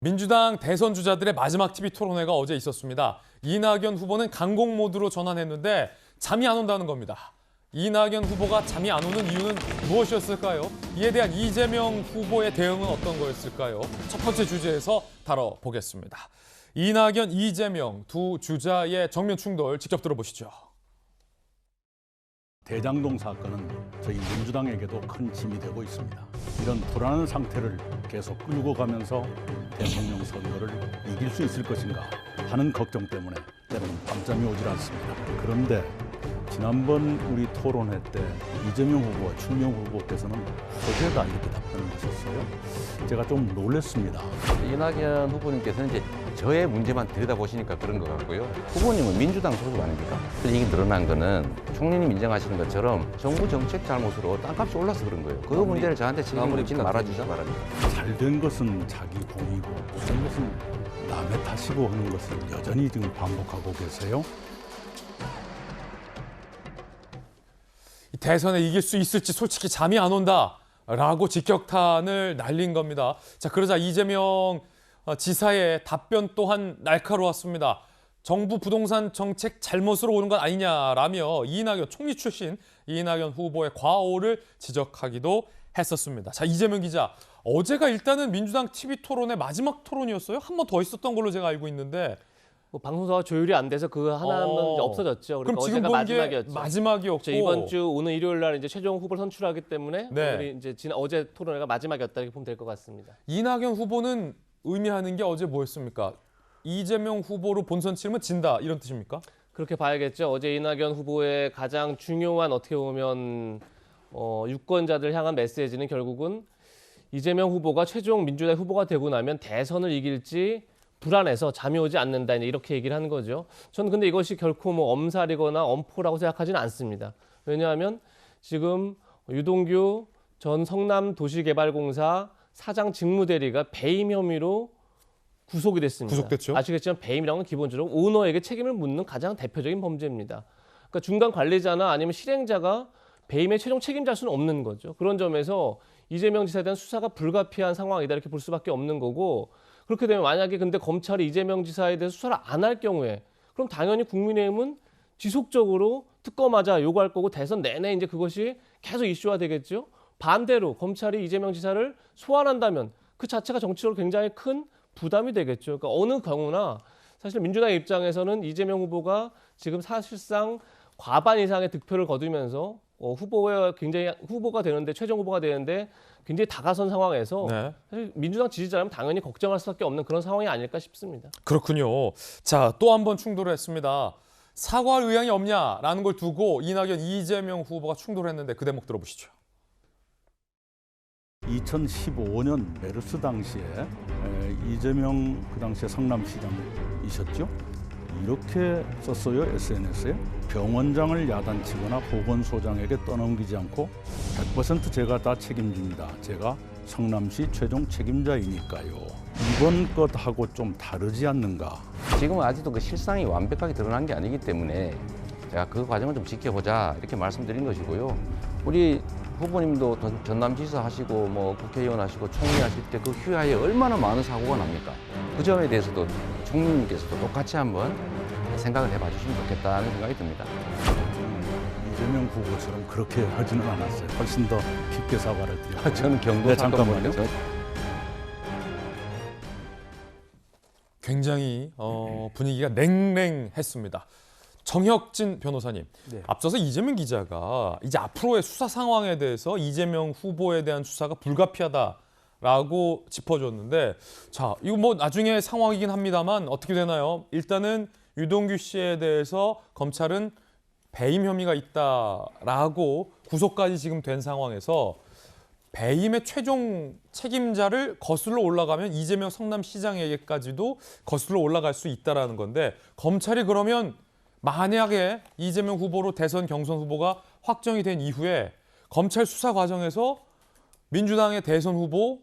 민주당 대선 주자들의 마지막 TV 토론회가 어제 있었습니다. 이낙연 후보는 강공 모드로 전환했는데 잠이 안 온다는 겁니다. 이낙연 후보가 잠이 안 오는 이유는 무엇이었을까요? 이에 대한 이재명 후보의 대응은 어떤 거였을까요? 첫 번째 주제에서 다뤄보겠습니다. 이낙연, 이재명 두 주자의 정면 충돌 직접 들어보시죠. 대장동 사건은 저희 민주당에게도 큰 짐이 되고 있습니다. 이런 불안한 상태를 계속 끌고 가면서 대통령 선거를 이길 수 있을 것인가 하는 걱정 때문에 때로는 밤잠이 오질 않습니다. 그런데 지난번 우리 토론회 때 이재명 후보와 추미애 후보께서는 호재다 이렇게 답변을 하셨어요. 제가 좀 놀랐습니다. 이낙연 후보님께서는 이제 저의 문제만 들여다보시니까 그런 것 같고요. 후보님은 민주당 소속 아닙니까? 그래서 이게 늘어난 거는 총리님 인정하시는 것처럼 정부 정책 잘못으로 땅값이 올라서 그런 거예요. 그 문제를 저한테 책임을 지지 말아주시기 바랍니다. 잘된 것은 자기 공이고 못된 것은 남의 탓이고 하는 것을 여전히 지금 반복하고 계세요. 대선에 이길 수 있을지 솔직히 잠이 안 온다라고 직격탄을 날린 겁니다. 자, 그러자 이재명 지사의 답변 또한 날카로웠습니다. 정부 부동산 정책 잘못으로 오는 것 아니냐라며 이낙연 총리 출신 이낙연 후보의 과오를 지적하기도 했었습니다. 자, 이재명 기자, 어제가 일단은 민주당 TV 토론의 마지막 토론이었어요? 한 번 더 있었던 걸로 제가 알고 있는데 뭐 방송사가 조율이 안 돼서 그거 하나는 이제 없어졌죠. 그럼 그러니까 지금 어제가 본 게 마지막이었죠. 마지막이었고 이번 주 오늘 일요일 날 이제 최종 후보를 선출하기 때문에 네. 오늘이 이제 어제 토론회가 마지막이었다 이렇게 보면 될 것 같습니다. 이낙연 후보는 의미하는 게 어제 뭐였습니까? 이재명 후보로 본선 치르면 진다 이런 뜻입니까? 그렇게 봐야겠죠. 어제 이낙연 후보의 가장 중요한 어떻게 보면 유권자들 향한 메시지는 결국은 이재명 후보가 최종 민주당 후보가 되고 나면 대선을 이길지 불안해서 잠이 오지 않는다 이렇게 얘기를 하는 거죠. 저는 근데 이것이 결코 뭐 엄살이거나 엄포라고 생각하지는 않습니다. 왜냐하면 지금 유동규 전 성남도시개발공사 사장 직무대리가 배임 혐의로 구속이 됐습니다. 구속됐죠. 아시겠지만 배임이라는 건 기본적으로 오너에게 책임을 묻는 가장 대표적인 범죄입니다. 그러니까 중간 관리자나 아니면 실행자가 배임의 최종 책임자일 수는 없는 거죠. 그런 점에서 이재명 지사에 대한 수사가 불가피한 상황이다 이렇게 볼 수밖에 없는 거고, 그렇게 되면 만약에 근데 검찰이 이재명 지사에 대해서 수사를 안 할 경우에 그럼 당연히 국민의힘은 지속적으로 특검하자 요구할 거고 대선 내내 이제 그것이 계속 이슈화 되겠죠. 반대로 검찰이 이재명 지사를 소환한다면 그 자체가 정치적으로 굉장히 큰 부담이 되겠죠. 그러니까 어느 경우나 사실 민주당 입장에서는 이재명 후보가 지금 사실상 과반 이상의 득표를 거두면서 후보가 되는데 최종 후보가 되는데 굉장히 다가선 상황에서 네. 사실 민주당 지지자라면 당연히 걱정할 수밖에 없는 그런 상황이 아닐까 싶습니다. 그렇군요. 자, 또 한 번 충돌을 했습니다. 사과할 의향이 없냐라는 걸 두고 이낙연, 이재명 후보가 충돌했는데 그 대목 들어보시죠. 2015년 메르스 당시에 이재명 그 당시에 성남시장이셨죠. 이렇게 썼어요, SNS에. 병원장을 야단치거나 보건소장에게 떠넘기지 않고 100% 제가 다 책임집니다. 제가 성남시 최종 책임자이니까요. 이번 것하고 좀 다르지 않는가. 지금은 아직도 그 실상이 완벽하게 드러난 게 아니기 때문에 제가 그 과정을 좀 지켜보자 이렇게 말씀드린 것이고요. 우리 후보님도 전남지사 하시고 뭐 국회의원 하시고 총리 하실 때 그 휴하에 얼마나 많은 사고가 납니까? 그 점에 대해서도 총리님께서도 똑같이 한번 생각을 해봐 주시면 좋겠다는 생각이 듭니다. 이재명 후보처럼 그렇게 하지는 않았어요. 훨씬 더 깊게 사과를 드려요. 저는 경고 네, 잠깐만요. 굉장히 분위기가 냉랭했습니다. 정혁진 변호사님, 네. 앞서서 이재명 기자가 이제 앞으로의 수사 상황에 대해서 이재명 후보에 대한 수사가 불가피하다라고 짚어줬는데, 자, 이거 뭐 나중에 상황이긴 합니다만 어떻게 되나요? 일단은 유동규 씨에 대해서 검찰은 배임 혐의가 있다라고 구속까지 지금 된 상황에서 배임의 최종 책임자를 거슬러 올라가면 이재명 성남시장에게까지도 거슬러 올라갈 수 있다라는 건데, 검찰이 그러면 만약에 이재명 후보로 대선 경선 후보가 확정이 된 이후에 검찰 수사 과정에서 민주당의 대선 후보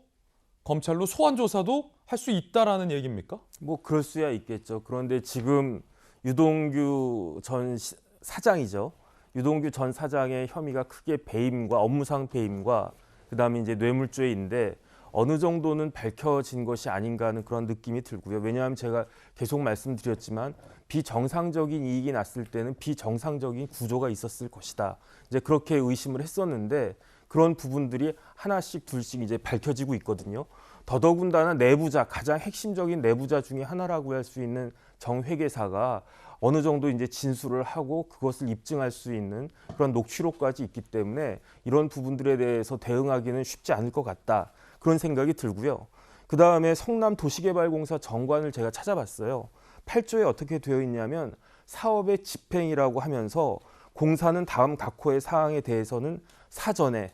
검찰로 소환 조사도 할 수 있다라는 얘기입니까? 뭐 그럴 수야 있겠죠. 그런데 지금 유동규 전 사장이죠. 유동규 전 사장의 혐의가 크게 배임과 업무상 배임과 그다음에 이제 뇌물죄인데 어느 정도는 밝혀진 것이 아닌가 하는 그런 느낌이 들고요. 왜냐하면 제가 계속 말씀드렸지만 비정상적인 이익이 났을 때는 비정상적인 구조가 있었을 것이다. 이제 그렇게 의심을 했었는데 그런 부분들이 하나씩 둘씩 이제 밝혀지고 있거든요. 더더군다나 내부자, 가장 핵심적인 내부자 중에 하나라고 할 수 있는 정 회계사가 어느 정도 이제 진술을 하고 그것을 입증할 수 있는 그런 녹취록까지 있기 때문에 이런 부분들에 대해서 대응하기는 쉽지 않을 것 같다. 그런 생각이 들고요. 그 다음에 성남도시개발공사 정관을 제가 찾아봤어요. 8조에 어떻게 되어 있냐면 사업의 집행이라고 하면서 공사는 다음 각 호의 사항에 대해서는 사전에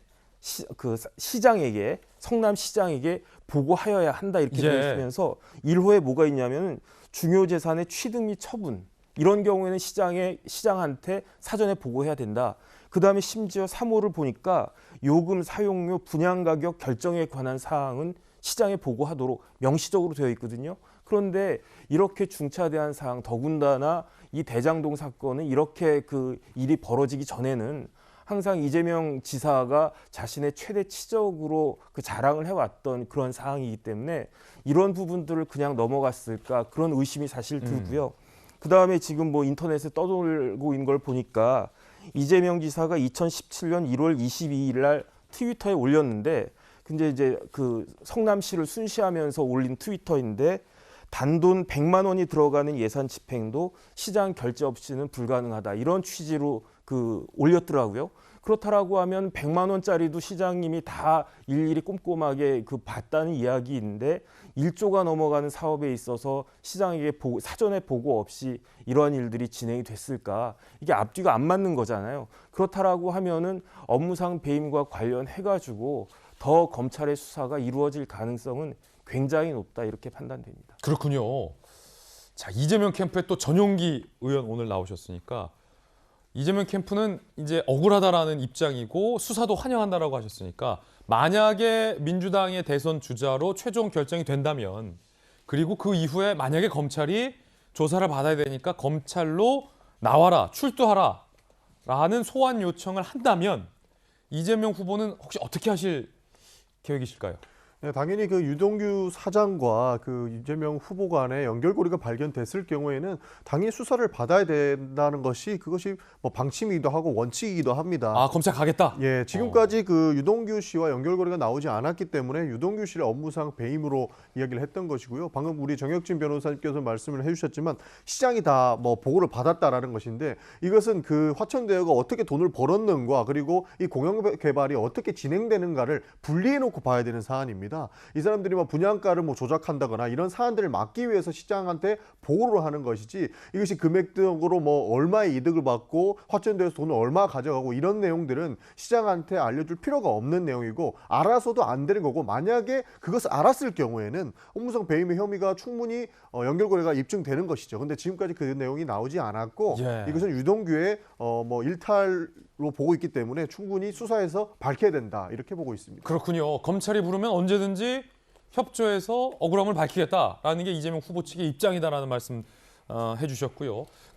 시장에게 성남시장에게 보고하여야 한다 이렇게 되어 있으면서 1호에 뭐가 있냐면 중요 재산의 취득 및 처분 이런 경우에는 시장한테 사전에 보고해야 된다. 그 다음에 심지어 3호를 보니까 요금 사용료 분양 가격 결정에 관한 사항은 시장에 보고하도록 명시적으로 되어 있거든요. 그런데 이렇게 중차대한 사항 더군다나 이 대장동 사건은 이렇게 그 일이 벌어지기 전에는 항상 이재명 지사가 자신의 최대 치적으로 그 자랑을 해왔던 그런 사항이기 때문에 이런 부분들을 그냥 넘어갔을까 그런 의심이 사실 들고요. 그 다음에 지금 뭐 인터넷에 떠돌고 있는 걸 보니까 이재명 지사가 2017년 1월 22일 날 트위터에 올렸는데 근데 이제 그 성남시를 순시하면서 올린 트위터인데 단돈 100만 원이 들어가는 예산 집행도 시장 결재 없이는 불가능하다. 이런 취지로 그 올렸더라고요. 그렇다라고 하면 100만 원짜리도 시장님이 다 일일이 꼼꼼하게 그 봤다는 이야기인데 1조가 넘어가는 사업에 있어서 시장에게 사전에 보고 없이 이러한 일들이 진행이 됐을까? 이게 앞뒤가 안 맞는 거잖아요. 그렇다라고 하면은 업무상 배임과 관련해 가지고 더 검찰의 수사가 이루어질 가능성은 굉장히 높다 이렇게 판단됩니다. 그렇군요. 자, 이재명 캠프에 또 전용기 의원 오늘 나오셨으니까 이재명 캠프는 이제 억울하다라는 입장이고 수사도 환영한다라고 하셨으니까 만약에 민주당의 대선 주자로 최종 결정이 된다면 그리고 그 이후에 만약에 검찰이 조사를 받아야 되니까 검찰로 나와라, 출두하라 라는 소환 요청을 한다면 이재명 후보는 혹시 어떻게 하실 계획이실까요? 네, 당연히 그 유동규 사장과 그 이재명 후보 간의 연결고리가 발견됐을 경우에는 당연히 수사를 받아야 된다는 것이 그것이 뭐 방침이기도 하고 원칙이기도 합니다. 아, 검찰 가겠다? 예, 지금까지 그 유동규 씨와 연결고리가 나오지 않았기 때문에 유동규 씨를 업무상 배임으로 이야기를 했던 것이고요. 방금 우리 정혁진 변호사님께서 말씀을 해주셨지만 시장이 다 뭐 보고를 받았다라는 것인데 이것은 그 화천대유가 어떻게 돈을 벌었는가 그리고 이 공영 개발이 어떻게 진행되는가를 분리해놓고 봐야 되는 사안입니다. 이 사람들이 뭐 분양가를 뭐 조작한다거나 이런 사안들을 막기 위해서 시장한테 보고를 하는 것이지 이것이 금액적으로 뭐 얼마의 이득을 받고 화천대유에서 돈을 얼마 가져가고 이런 내용들은 시장한테 알려줄 필요가 없는 내용이고 알아서도 안 되는 거고 만약에 그것을 알았을 경우에는 업무상 배임의 혐의가 충분히 연결고리가 입증되는 것이죠. 근데 지금까지 그 내용이 나오지 않았고 이것은 유동규의 뭐 일탈로 보고 있기 때문에 충분히 수사해서 밝혀야 된다 이렇게 보고 있습니다. 그렇군요. 검찰이 부르면 언제든지 협조해서 억울함을 밝히겠다라는 게 이재명 후보 측의 입장이다라는 말씀 해주셨고요.